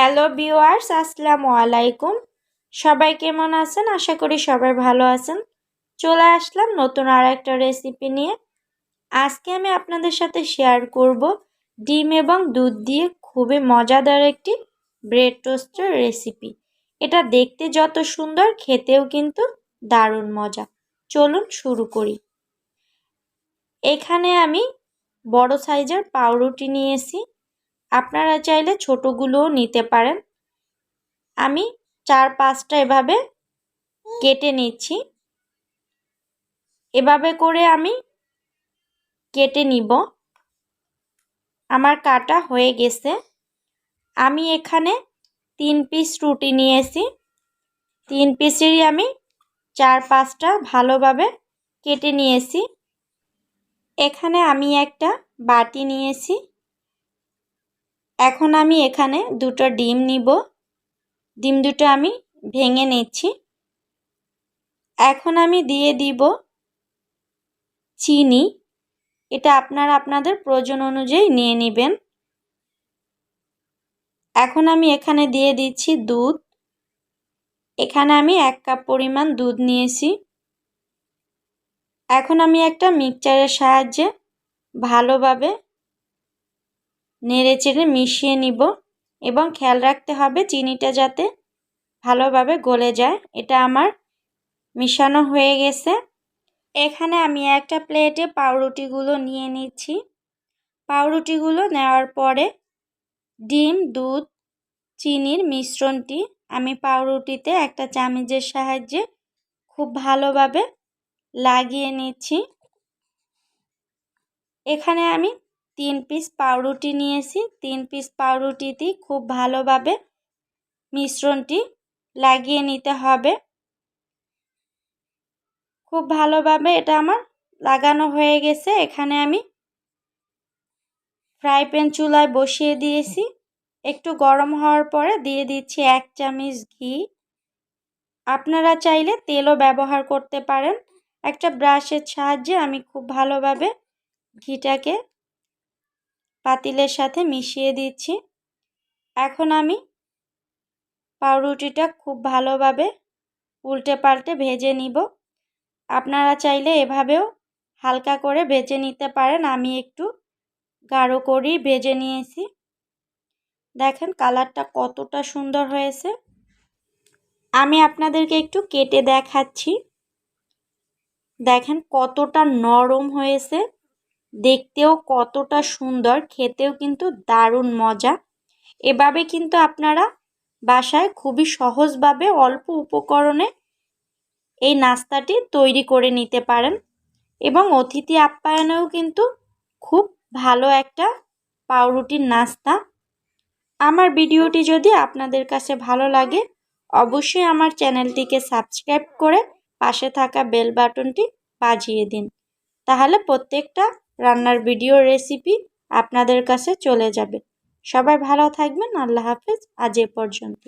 Hello viewers, আসসালামু আলাইকুম। সবাই কেমন আছেন? আশা করি সবাই ভালো আছেন। চলে আসলাম নতুন আর একটা রেসিপি নিয়ে। আজকে আমি আপনাদের সাথে শেয়ার করব ডিম এবং দুধ দিয়ে খুবই মজাদার একটি ব্রেড টোস্টের রেসিপি। এটা দেখতে যত সুন্দর, খেতেও কিন্তু দারুণ মজা। চলুন শুরু করি। এখানে আমি বড় সাইজের পাউরুটি নিয়েছি। আপনারা চাইলে ছোটগুলোও নিতে পারেন। আমি 4-5টা এভাবে কেটে নিচ্ছি। এভাবে করে আমি কেটে নিব। আমার কাটা হয়ে গেছে। আমি এখানে 3 পিস রুটি নিয়েছি। 3 পিসেরই আমি 4-5টা ভালোভাবে কেটে নিয়েছি। এখানে আমি একটা বাটি নিয়েছি। এখন আমি এখানে 2টো ডিম নিব। ডিম দুটো আমি ভেঙে নিচ্ছি। এখন আমি দিয়ে দিব চিনি। এটা আপনারা আপনাদের প্রয়োজন অনুযায়ী নিয়ে নেবেন। এখন আমি এখানে দিয়ে দিচ্ছি দুধ। এখানে আমি 1 কাপ পরিমাণ দুধ নিয়েছি। এখন আমি একটা মিক্সচারের সাহায্যে ভালোভাবে নেড়েচেড়ে মিশিয়ে নিব এবং খেয়াল রাখতে হবে চিনিটা যাতে ভালোভাবে গলে যায়। এটা আমার মিশানো হয়ে গেছে। এখানে আমি একটা প্লেটে পাউরুটিগুলো নিয়ে নিচ্ছি। পাউরুটিগুলো নেওয়ার পরে ডিম, দুধ, চিনির মিশ্রণটি আমি পাউরুটিতে একটা চামচের সাহায্যে খুব ভালোভাবে লাগিয়ে নিচ্ছি। এখানে আমি 3 পিস পাউরুটি নিয়েছি। 3 পিস পাউরুটিতেই খুব ভালোভাবে মিশ্রণটি লাগিয়ে নিতে হবে। খুব ভালোভাবে এটা আমার লাগানো হয়ে গেছে। এখানে আমি ফ্রাই প্যান চুলায় বসিয়ে দিয়েছি। একটু গরম হওয়ার পরে দিয়ে দিচ্ছি 1 চামচ ঘি। আপনারা চাইলে তেলও ব্যবহার করতে পারেন। একটা ব্রাশের সাহায্যে আমি খুব ভালোভাবে ঘিটাকে পাতিলের সাথে মিশিয়ে দিচ্ছি। এখন আমি পাউরুটিটা খুব ভালোভাবে উল্টে পাল্টে ভেজে নিব। আপনারা চাইলে এভাবেও হালকা করে ভেজে নিতে পারেন। আমি একটু গাঢ় করেই ভেজে নিয়েছি। দেখেন কালারটা কতটা সুন্দর হয়েছে। আমি আপনাদেরকে একটু কেটে দেখাচ্ছি। দেখেন কতটা নরম হয়েছে, দেখতেও কতটা সুন্দর, খেতেও কিন্তু দারুণ মজা। এভাবে কিন্তু আপনারা বাসায় খুবই সহজভাবে অল্প উপকরণে এই নাস্তাটি তৈরি করে নিতে পারেন এবং অতিথি আপ্যায়নেও কিন্তু খুব ভালো একটা পাউরুটির নাস্তা। আমার ভিডিওটি যদি আপনাদের কাছে ভালো লাগে অবশ্যই আমার চ্যানেলটিকে সাবস্ক্রাইব করে পাশে থাকা বেল বাটনটি বাজিয়ে দিন। তাহলে প্রত্যেকটা রান্নার ভিডিও রেসিপি আপনাদের কাছে চলে যাবে। সবাই ভালো থাকবেন। আল্লাহ হাফেজ। আজ এ পর্যন্তই।